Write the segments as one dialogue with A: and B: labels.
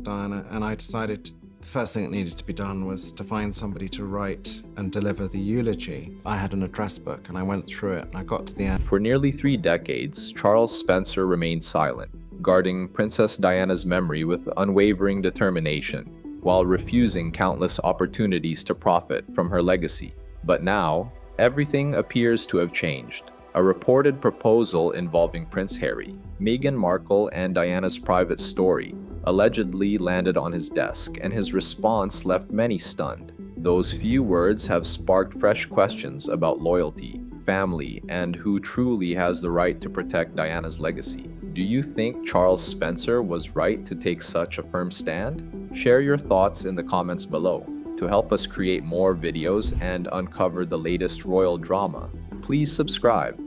A: Diana, and I decided the first thing that needed to be done was to find somebody to write and deliver the eulogy. I had an address book and I went through it and I got to the end.
B: For nearly 3 decades, Charles Spencer remained silent, guarding Princess Diana's memory with unwavering determination, while refusing countless opportunities to profit from her legacy. But now, everything appears to have changed. A reported proposal involving Prince Harry, Meghan Markle, and Diana's private story allegedly landed on his desk, and his response left many stunned. Those few words have sparked fresh questions about loyalty, family, and who truly has the right to protect Diana's legacy. Do you think Charles Spencer was right to take such a firm stand? Share your thoughts in the comments below. To help us create more videos and uncover the latest royal drama, please subscribe.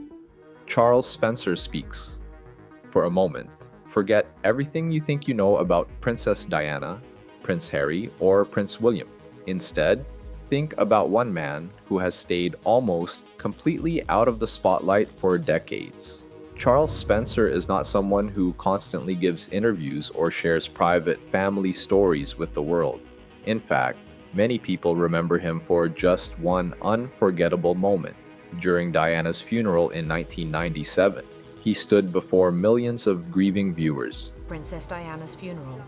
B: Charles Spencer speaks. For a moment, forget everything you think you know about Princess Diana, Prince Harry, or Prince William. Instead, think about one man who has stayed almost completely out of the spotlight for decades. Charles Spencer is not someone who constantly gives interviews or shares private family stories with the world. In fact, many people remember him for just one unforgettable moment. During Diana's funeral in 1997, he stood before millions of grieving viewers.
C: Princess Diana's funeral.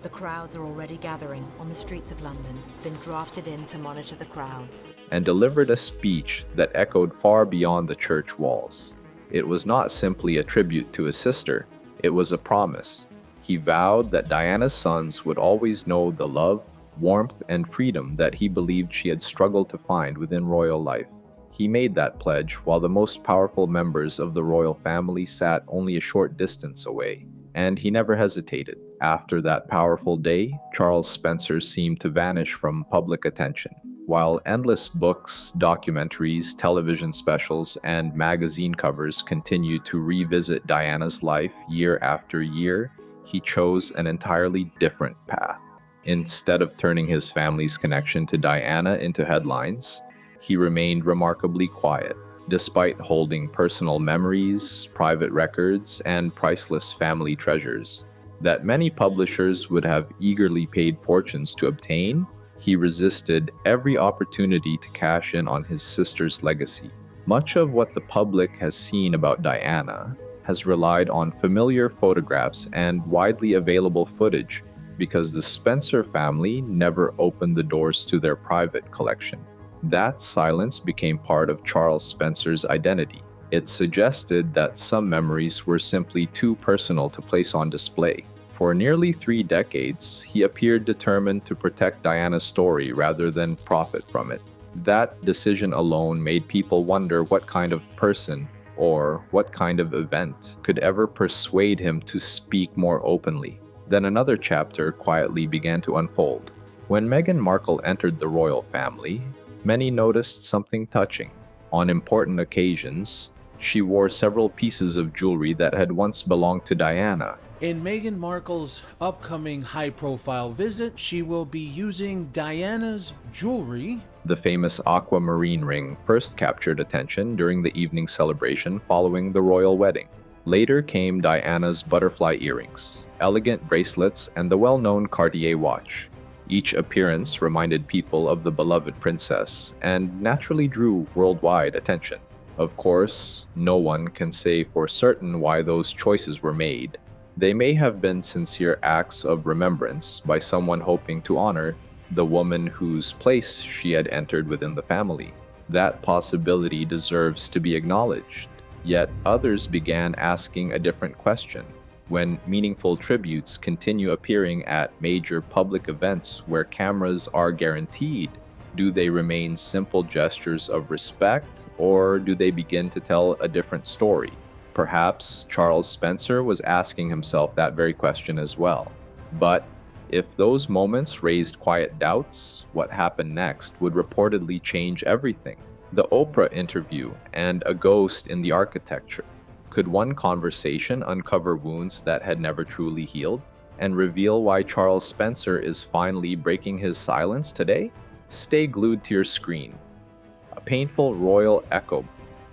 C: The crowds are already gathering on the streets of London, been drafted in to monitor the crowds.
B: And delivered a speech that echoed far beyond the church walls. It was not simply a tribute to his sister, it was a promise. He vowed that Diana's sons would always know the love, warmth, and freedom that he believed she had struggled to find within royal life. He made that pledge while the most powerful members of the royal family sat only a short distance away, and he never hesitated. After that powerful day, Charles Spencer seemed to vanish from public attention. While endless books, documentaries, television specials, and magazine covers continued to revisit Diana's life year after year, he chose an entirely different path. Instead of turning his family's connection to Diana into headlines, he remained remarkably quiet, despite holding personal memories, private records, and priceless family treasures that many publishers would have eagerly paid fortunes to obtain. He resisted every opportunity to cash in on his sister's legacy. Much of what the public has seen about Diana has relied on familiar photographs and widely available footage because the Spencer family never opened the doors to their private collection. That silence became part of Charles Spencer's identity. It suggested that some memories were simply too personal to place on display. For nearly 3 decades, he appeared determined to protect Diana's story rather than profit from it. That decision alone made people wonder what kind of person or what kind of event could ever persuade him to speak more openly. Then another chapter quietly began to unfold. When Meghan Markle entered the royal family, many noticed something touching. On important occasions, she wore several pieces of jewelry that had once belonged to Diana.
D: In Meghan Markle's upcoming high-profile visit, she will be using Diana's jewelry.
B: The famous aquamarine ring first captured attention during the evening celebration following the royal wedding. Later came Diana's butterfly earrings, elegant bracelets, and the well-known Cartier watch. Each appearance reminded people of the beloved princess and naturally drew worldwide attention. Of course, no one can say for certain why those choices were made. They may have been sincere acts of remembrance by someone hoping to honor the woman whose place she had entered within the family. That possibility deserves to be acknowledged. Yet others began asking a different question. When meaningful tributes continue appearing at major public events where cameras are guaranteed, do they remain simple gestures of respect, or do they begin to tell a different story? Perhaps Charles Spencer was asking himself that very question as well. But if those moments raised quiet doubts, what happened next would reportedly change everything. The Oprah interview and a ghost in the architecture. Could one conversation uncover wounds that had never truly healed and reveal why Charles Spencer is finally breaking his silence today? Stay glued to your screen. A painful royal echo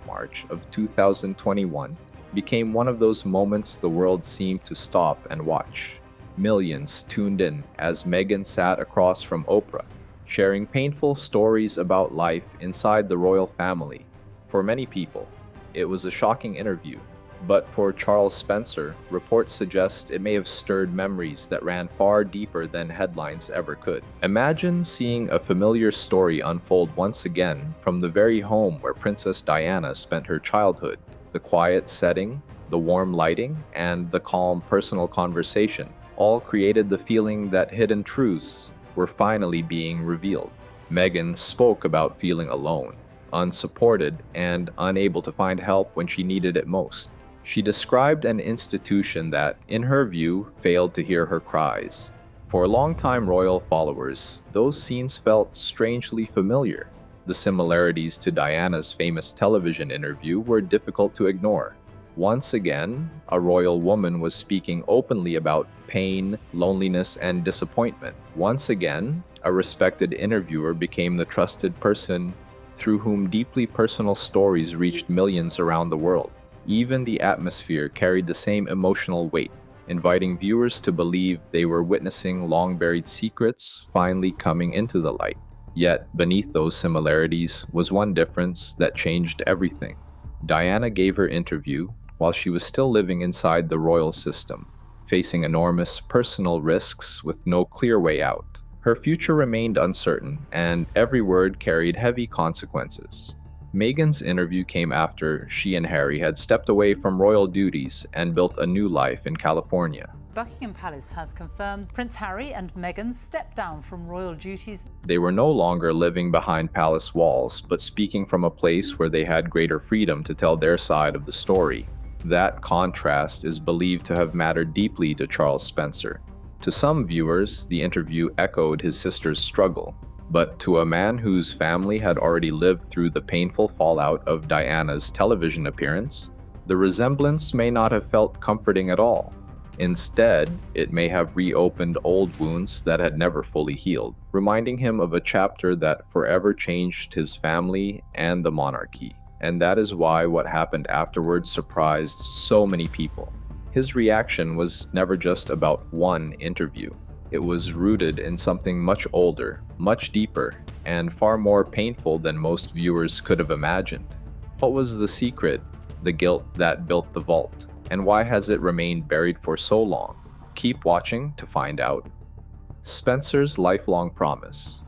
B: March of 2021 became one of those moments the world seemed to stop and watch. Millions tuned in as Meghan sat across from Oprah, sharing painful stories about life inside the royal family. For many people, it was a shocking interview, but for Charles Spencer, reports suggest it may have stirred memories that ran far deeper than headlines ever could. Imagine seeing a familiar story unfold once again from the very home where Princess Diana spent her childhood. The quiet setting, the warm lighting, and the calm personal conversation all created the feeling that hidden truths were finally being revealed. Meghan spoke about feeling alone, unsupported, and unable to find help when she needed it most. She described an institution that, in her view, failed to hear her cries. For longtime royal followers, those scenes felt strangely familiar. The similarities to Diana's famous television interview were difficult to ignore. Once again, a royal woman was speaking openly about pain, loneliness, and disappointment. Once again, a respected interviewer became the trusted person through whom deeply personal stories reached millions around the world. Even the atmosphere carried the same emotional weight, inviting viewers to believe they were witnessing long-buried secrets finally coming into the light. Yet, beneath those similarities was one difference that changed everything. Diana gave her interview while she was still living inside the royal system, facing enormous personal risks with no clear way out. Her future remained uncertain, and every word carried heavy consequences. Meghan's interview came after she and Harry had stepped away from royal duties and built a new life in California.
E: Buckingham Palace has confirmed Prince Harry and Meghan stepped down from royal duties.
B: They were no longer living behind palace walls, but speaking from a place where they had greater freedom to tell their side of the story. That contrast is believed to have mattered deeply to Charles Spencer. To some viewers, the interview echoed his sister's struggle. But to a man whose family had already lived through the painful fallout of Diana's television appearance, the resemblance may not have felt comforting at all. Instead, it may have reopened old wounds that had never fully healed, reminding him of a chapter that forever changed his family and the monarchy. And that is why what happened afterwards surprised so many people. His reaction was never just about one interview. It was rooted in something much older, much deeper, and far more painful than most viewers could have imagined. What was the secret, the guilt that built the vault, and why has it remained buried for so long? Keep watching to find out. Spencer's lifelong promise.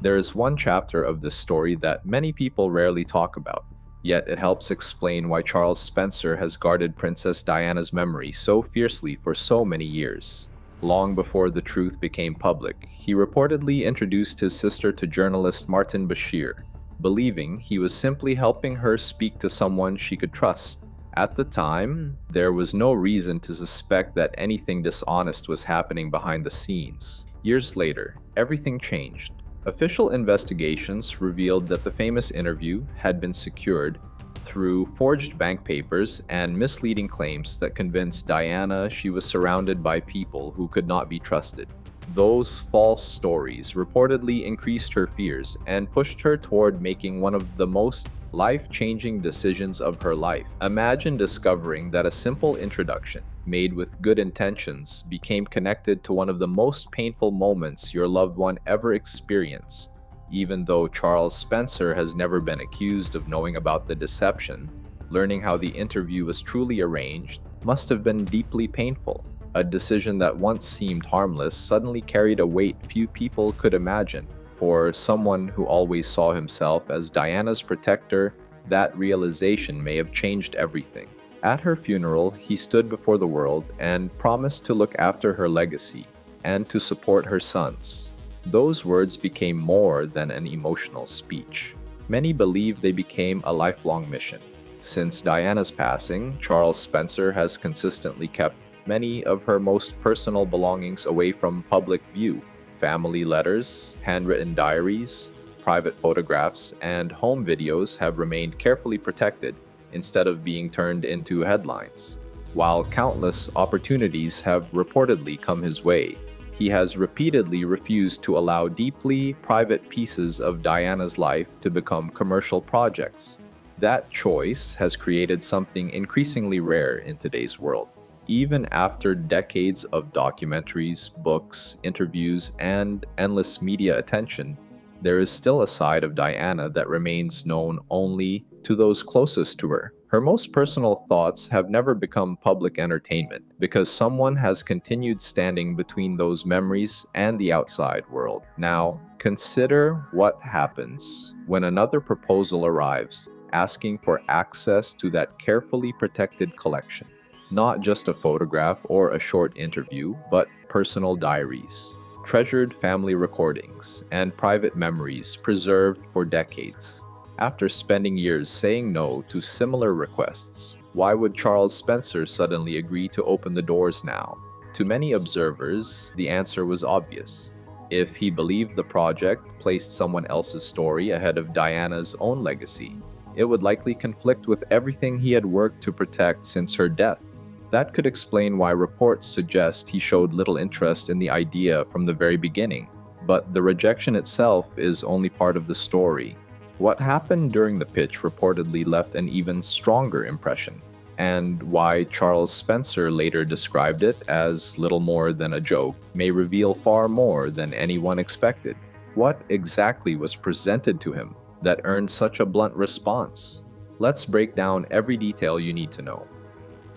B: There is one chapter of this story that many people rarely talk about, yet it helps explain why Charles Spencer has guarded Princess Diana's memory so fiercely for so many years. Long before the truth became public, he reportedly introduced his sister to journalist Martin Bashir, believing he was simply helping her speak to someone she could trust. At the time, there was no reason to suspect that anything dishonest was happening behind the scenes. Years later, everything changed. Official investigations revealed that the famous interview had been secured through forged bank papers and misleading claims that convinced Diana she was surrounded by people who could not be trusted. Those false stories reportedly increased her fears and pushed her toward making one of the most life-changing decisions of her life. Imagine discovering that a simple introduction, made with good intentions, became connected to one of the most painful moments your loved one ever experienced. Even though Charles Spencer has never been accused of knowing about the deception, learning how the interview was truly arranged must have been deeply painful. A decision that once seemed harmless suddenly carried a weight few people could imagine. For someone who always saw himself as Diana's protector, that realization may have changed everything. At her funeral, he stood before the world and promised to look after her legacy and to support her sons. Those words became more than an emotional speech. Many believe they became a lifelong mission. Since Diana's passing, Charles Spencer has consistently kept many of her most personal belongings away from public view. Family letters, handwritten diaries, private photographs, and home videos have remained carefully protected instead of being turned into headlines. While countless opportunities have reportedly come his way, he has repeatedly refused to allow deeply private pieces of Diana's life to become commercial projects. That choice has created something increasingly rare in today's world. Even after decades of documentaries, books, interviews, and endless media attention, there is still a side of Diana that remains known only to those closest to her. Her most personal thoughts have never become public entertainment because someone has continued standing between those memories and the outside world. Now, consider what happens when another proposal arrives asking for access to that carefully protected collection. Not just a photograph or a short interview, but personal diaries, treasured family recordings, and private memories preserved for decades. After spending years saying no to similar requests, why would Charles Spencer suddenly agree to open the doors now? To many observers, the answer was obvious. If he believed the project placed someone else's story ahead of Diana's own legacy, it would likely conflict with everything he had worked to protect since her death. That could explain why reports suggest he showed little interest in the idea from the very beginning. But the rejection itself is only part of the story. What happened during the pitch reportedly left an even stronger impression, and why Charles Spencer later described it as little more than a joke may reveal far more than anyone expected. What exactly was presented to him that earned such a blunt response? Let's break down every detail you need to know.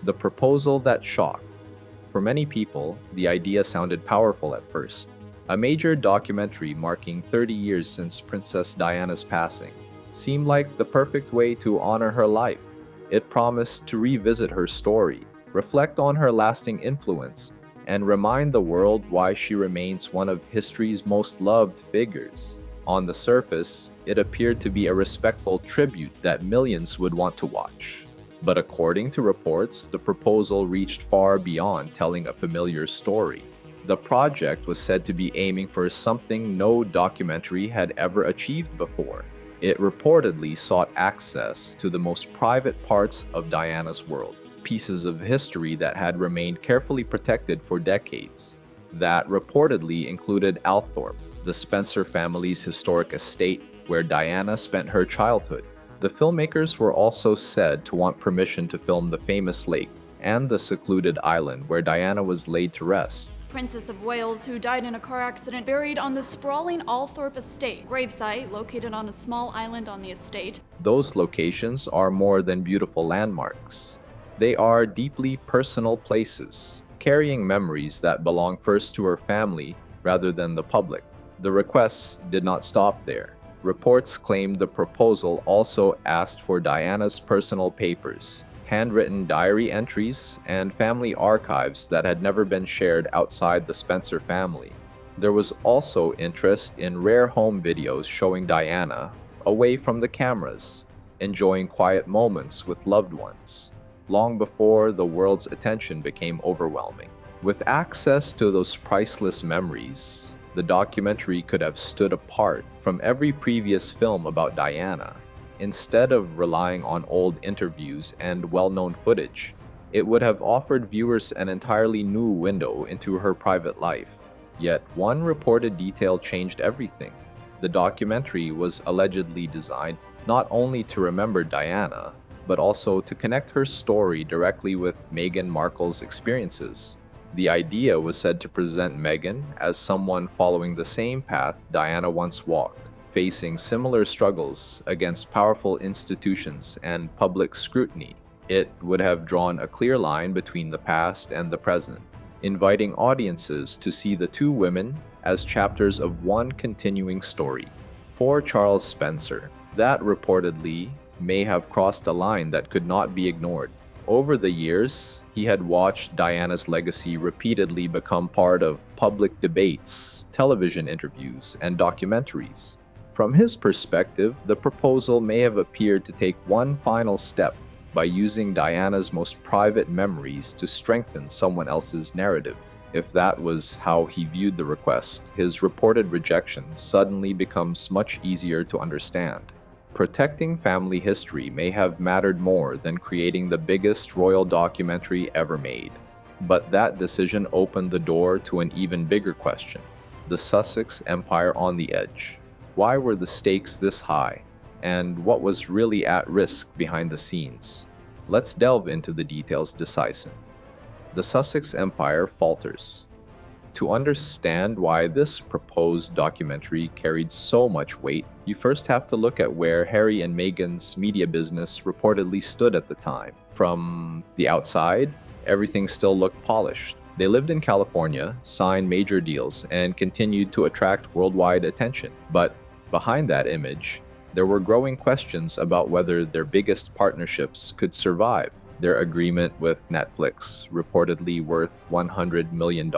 B: The proposal that shocked. For many people, the idea sounded powerful at first. A major documentary marking 30 years since Princess Diana's passing seemed like the perfect way to honor her life. It promised to revisit her story, reflect on her lasting influence, and remind the world why she remains one of history's most loved figures. On the surface, it appeared to be a respectful tribute that millions would want to watch. But according to reports, the proposal reached far beyond telling a familiar story. The project was said to be aiming for something no documentary had ever achieved before. It reportedly sought access to the most private parts of Diana's world, pieces of history that had remained carefully protected for decades. That reportedly included Althorp, the Spencer family's historic estate where Diana spent her childhood. The filmmakers were also said to want permission to film the famous lake and the secluded island where Diana was laid to rest.
F: Princess of Wales, who died in a car accident, buried on the sprawling Althorp estate, gravesite located on a small island on the estate.
B: Those locations are more than beautiful landmarks. They are deeply personal places, carrying memories that belong first to her family rather than the public. The requests did not stop there. Reports claimed the proposal also asked for Diana's personal papers, handwritten diary entries, and family archives that had never been shared outside the Spencer family. There was also interest in rare home videos showing Diana, away from the cameras, enjoying quiet moments with loved ones, long before the world's attention became overwhelming. With access to those priceless memories, the documentary could have stood apart from every previous film about Diana. Instead of relying on old interviews and well-known footage, it would have offered viewers an entirely new window into her private life. Yet one reported detail changed everything. The documentary was allegedly designed not only to remember Diana, but also to connect her story directly with Meghan Markle's experiences. The idea was said to present Meghan as someone following the same path Diana once walked, facing similar struggles against powerful institutions and public scrutiny. It would have drawn a clear line between the past and the present, inviting audiences to see the two women as chapters of one continuing story. For Charles Spencer, that reportedly may have crossed a line that could not be ignored. Over the years, he had watched Diana's legacy repeatedly become part of public debates, television interviews, and documentaries. From his perspective, the proposal may have appeared to take one final step by using Diana's most private memories to strengthen someone else's narrative. If that was how he viewed the request, his reported rejection suddenly becomes much easier to understand. Protecting family history may have mattered more than creating the biggest royal documentary ever made. But that decision opened the door to an even bigger question: the Sussex Empire on the edge. Why were the stakes this high? And what was really at risk behind the scenes? Let's delve into the details decisive. the Sussex Empire falters. To understand why this proposed documentary carried so much weight, you first have to look at where Harry and Meghan's media business reportedly stood at the time. From the outside, everything still looked polished. They lived in California, signed major deals, and continued to attract worldwide attention. But behind that image, there were growing questions about whether their biggest partnerships could survive. Their agreement with Netflix, reportedly worth $100 million,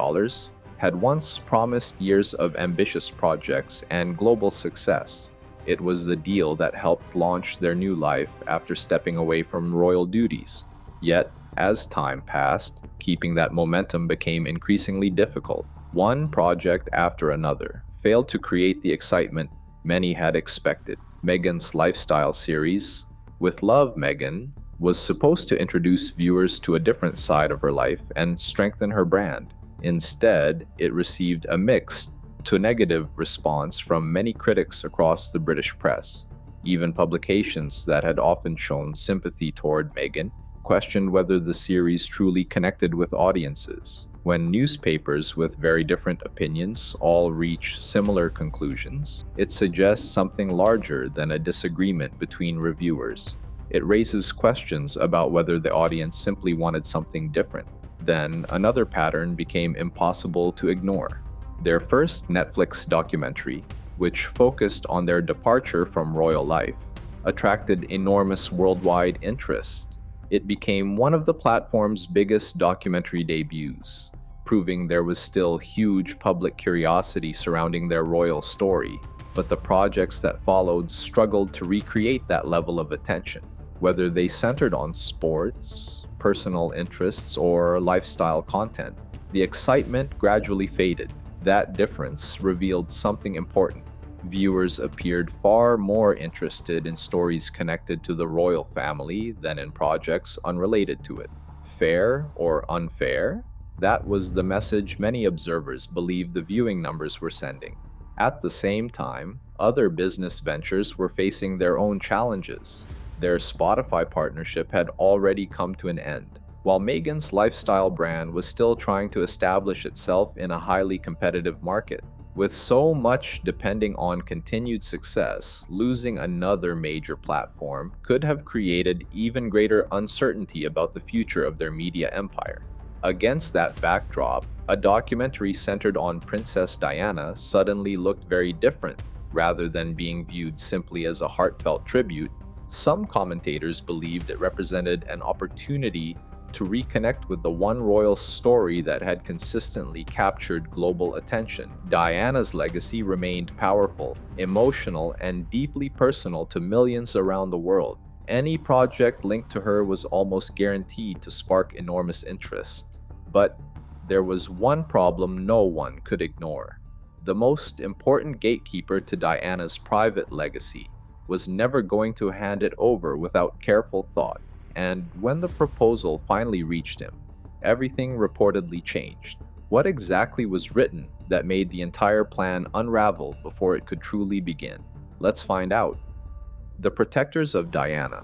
B: had once promised years of ambitious projects and global success. It was the deal that helped launch their new life after stepping away from royal duties. Yet, as time passed, keeping that momentum became increasingly difficult. One project after another failed to create the excitement many had expected. Meghan's lifestyle series, With Love, Meghan, was supposed to introduce viewers to a different side of her life and strengthen her brand. Instead, it received a mixed to negative response from many critics across the British press. Even publications that had often shown sympathy toward Meghan questioned whether the series truly connected with audiences. When newspapers with very different opinions all reach similar conclusions, it suggests something larger than a disagreement between reviewers. It raises questions about whether the audience simply wanted something different. Then another pattern became impossible to ignore. Their first Netflix documentary, which focused on their departure from royal life, attracted enormous worldwide interest. It became one of the platform's biggest documentary debuts, proving there was still huge public curiosity surrounding their royal story. But the projects that followed struggled to recreate that level of attention, whether they centered on sports, personal interests, or lifestyle content. The excitement gradually faded. That difference revealed something important. Viewers appeared far more interested in stories connected to the royal family than in projects unrelated to it. Fair or unfair? That was the message many observers believed the viewing numbers were sending. At the same time, other business ventures were facing their own challenges. Their Spotify partnership had already come to an end, while Meghan's lifestyle brand was still trying to establish itself in a highly competitive market. With so much depending on continued success, losing another major platform could have created even greater uncertainty about the future of their media empire. Against that backdrop, a documentary centered on Princess Diana suddenly looked very different. Rather than being viewed simply as a heartfelt tribute, some commentators believed it represented an opportunity to reconnect with the one royal story that had consistently captured global attention. Diana's legacy remained powerful, emotional, and deeply personal to millions around the world. Any project linked to her was almost guaranteed to spark enormous interest. But there was one problem no one could ignore. The most important gatekeeper to Diana's private legacy was never going to hand it over without careful thought. And when the proposal finally reached him, everything reportedly changed. What exactly was written that made the entire plan unravel before it could truly begin? Let's find out. The protectors of Diana.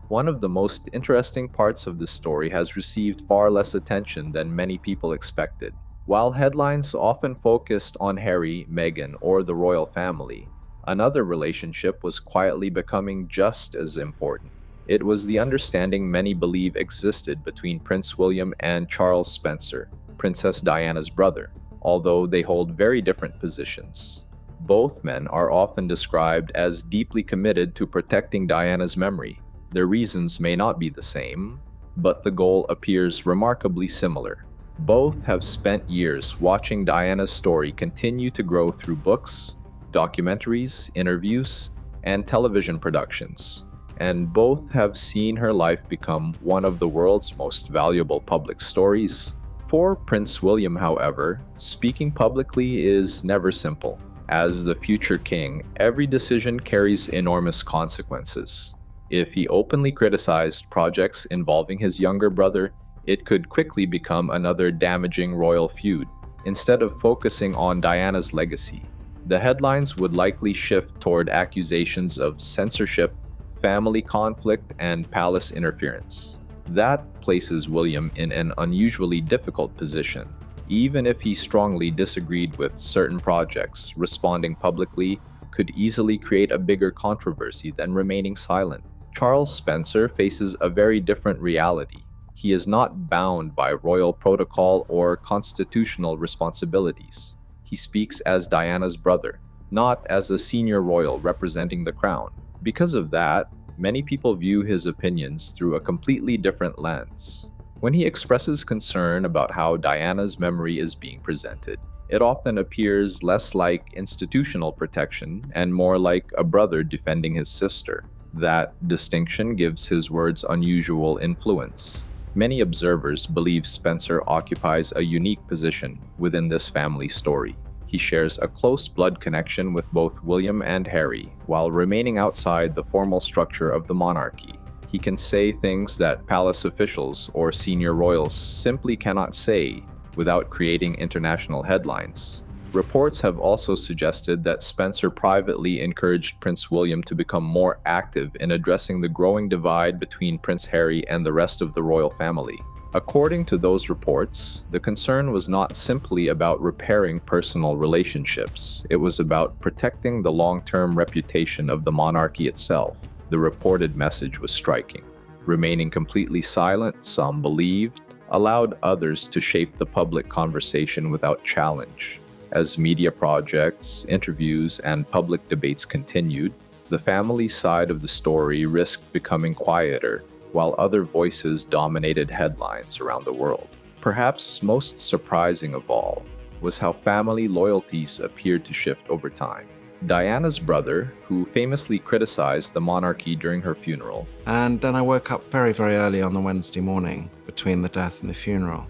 B: One of the most interesting parts of this story has received far less attention than many people expected. While headlines often focused on Harry, Meghan, or the royal family, another relationship was quietly becoming just as important. It was the understanding many believe existed between Prince William and Charles Spencer, Princess Diana's brother, although they hold very different positions. Both men are often described as deeply committed to protecting Diana's memory. Their reasons may not be the same, but the goal appears remarkably similar. Both have spent years watching Diana's story continue to grow through books, documentaries, interviews, and television productions. And both have seen her life become one of the world's most valuable public stories. For Prince William, however, speaking publicly is never simple. As the future king, every decision carries enormous consequences. If he openly criticized projects involving his younger brother, it could quickly become another damaging royal feud. Instead of focusing on Diana's legacy, the headlines would likely shift toward accusations of censorship, family conflict, and palace interference. That places William in an unusually difficult position. Even if he strongly disagreed with certain projects, responding publicly could easily create a bigger controversy than remaining silent. Charles Spencer faces a very different reality. He is not bound by royal protocol or constitutional responsibilities. He speaks as Diana's brother, not as a senior royal representing the crown. Because of that, many people view his opinions through a completely different lens. When he expresses concern about how Diana's memory is being presented, it often appears less like institutional protection and more like a brother defending his sister. That distinction gives his words unusual influence. Many observers believe Spencer occupies a unique position within this family story. He shares a close blood connection with both William and Harry, while remaining outside the formal structure of the monarchy. He can say things that palace officials or senior royals simply cannot say without creating international headlines. Reports have also suggested that Spencer privately encouraged Prince William to become more active in addressing the growing divide between Prince Harry and the rest of the royal family. According to those reports, the concern was not simply about repairing personal relationships. It was about protecting the long-term reputation of the monarchy itself. The reported message was striking. Remaining completely silent, some believed, allowed others to shape the public conversation without challenge. As media projects, interviews, and public debates continued, the family's side of the story risked becoming quieter, while other voices dominated headlines around the world. Perhaps most surprising of all was how family loyalties appeared to shift over time. Diana's brother, who famously criticized the monarchy during her funeral,
A: And then I woke up very, very early on the Wednesday morning between the death and the funeral.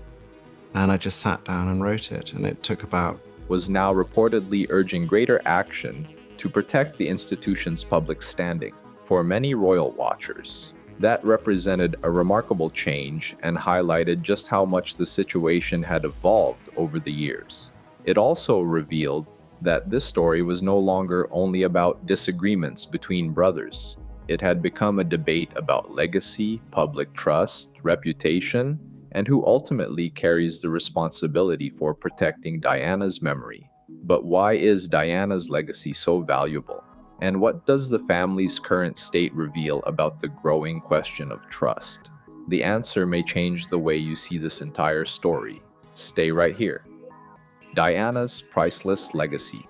A: And I just sat down and wrote it, and it took about
B: was now reportedly urging greater action to protect the institution's public standing. For many royal watchers, that represented a remarkable change and highlighted just how much the situation had evolved over the years. It also revealed that this story was no longer only about disagreements between brothers. It had become a debate about legacy, public trust, reputation, and who ultimately carries the responsibility for protecting Diana's memory. But why is Diana's legacy so valuable? And what does the family's current state reveal about the growing question of trust? The answer may change the way you see this entire story. Stay right here. Diana's priceless legacy.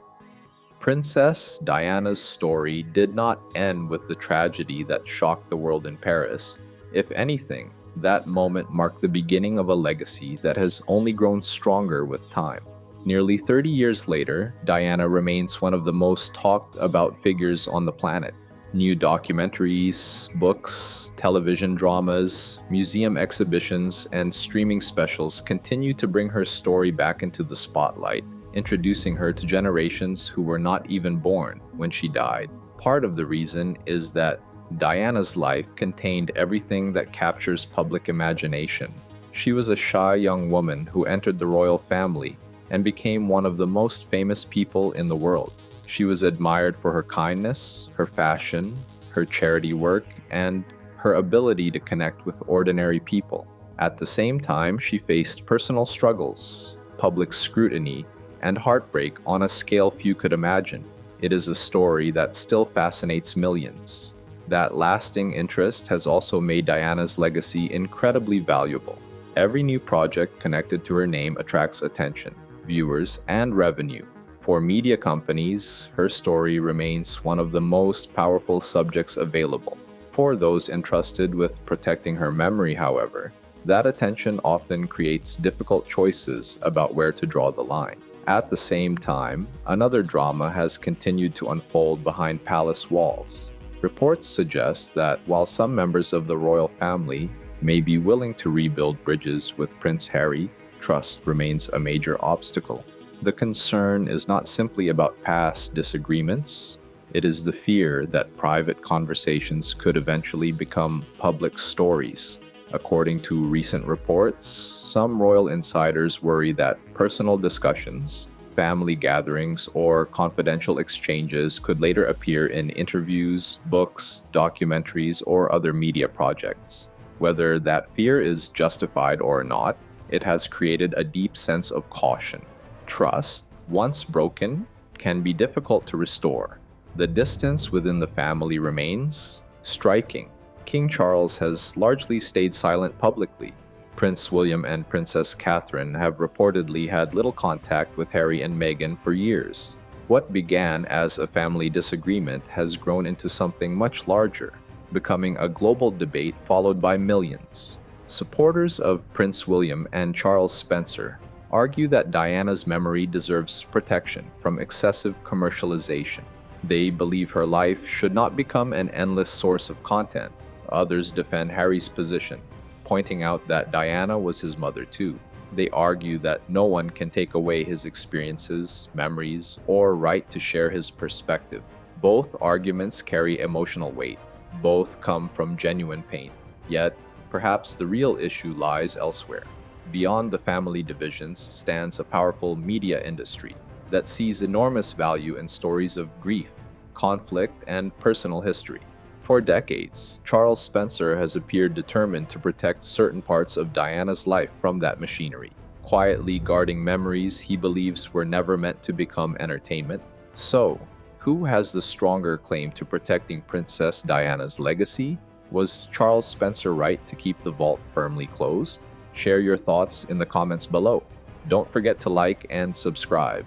B: Princess Diana's story did not end with the tragedy that shocked the world in Paris. If anything, that moment marked the beginning of a legacy that has only grown stronger with time. Nearly 30 years later, Diana remains one of the most talked about figures on the planet. New documentaries, books, television dramas, museum exhibitions, and streaming specials continue to bring her story back into the spotlight, introducing her to generations who were not even born when she died. Part of the reason is that Diana's life contained everything that captures public imagination. She was a shy young woman who entered the royal family and became one of the most famous people in the world. She was admired for her kindness, her fashion, her charity work, and her ability to connect with ordinary people. At the same time, she faced personal struggles, public scrutiny, and heartbreak on a scale few could imagine. It is a story that still fascinates millions. That lasting interest has also made Diana's legacy incredibly valuable. Every new project connected to her name attracts attention, viewers, and revenue. For media companies, her story remains one of the most powerful subjects available. For those entrusted with protecting her memory, however, that attention often creates difficult choices about where to draw the line. At the same time, another drama has continued to unfold behind palace walls. Reports suggest that while some members of the royal family may be willing to rebuild bridges with Prince Harry, trust remains a major obstacle. The concern is not simply about past disagreements, it is the fear that private conversations could eventually become public stories. According to recent reports, some royal insiders worry that personal discussions, family gatherings, or confidential exchanges could later appear in interviews, books, documentaries, or other media projects. Whether that fear is justified or not, it has created a deep sense of caution. Trust, once broken, can be difficult to restore. The distance within the family remains striking. King Charles has largely stayed silent publicly. Prince William and Princess Catherine have reportedly had little contact with Harry and Meghan for years. What began as a family disagreement has grown into something much larger, becoming a global debate followed by millions. Supporters of Prince William and Charles Spencer argue that Diana's memory deserves protection from excessive commercialization. They believe her life should not become an endless source of content. Others defend Harry's position, pointing out that Diana was his mother too. They argue that no one can take away his experiences, memories, or right to share his perspective. Both arguments carry emotional weight. Both come from genuine pain. Yet, perhaps the real issue lies elsewhere. Beyond the family divisions stands a powerful media industry that sees enormous value in stories of grief, conflict, and personal history. For decades, Charles Spencer has appeared determined to protect certain parts of Diana's life from that machinery, quietly guarding memories he believes were never meant to become entertainment. So, who has the stronger claim to protecting Princess Diana's legacy? Was Charles Spencer right to keep the vault firmly closed? Share your thoughts in the comments below. Don't forget to like and subscribe.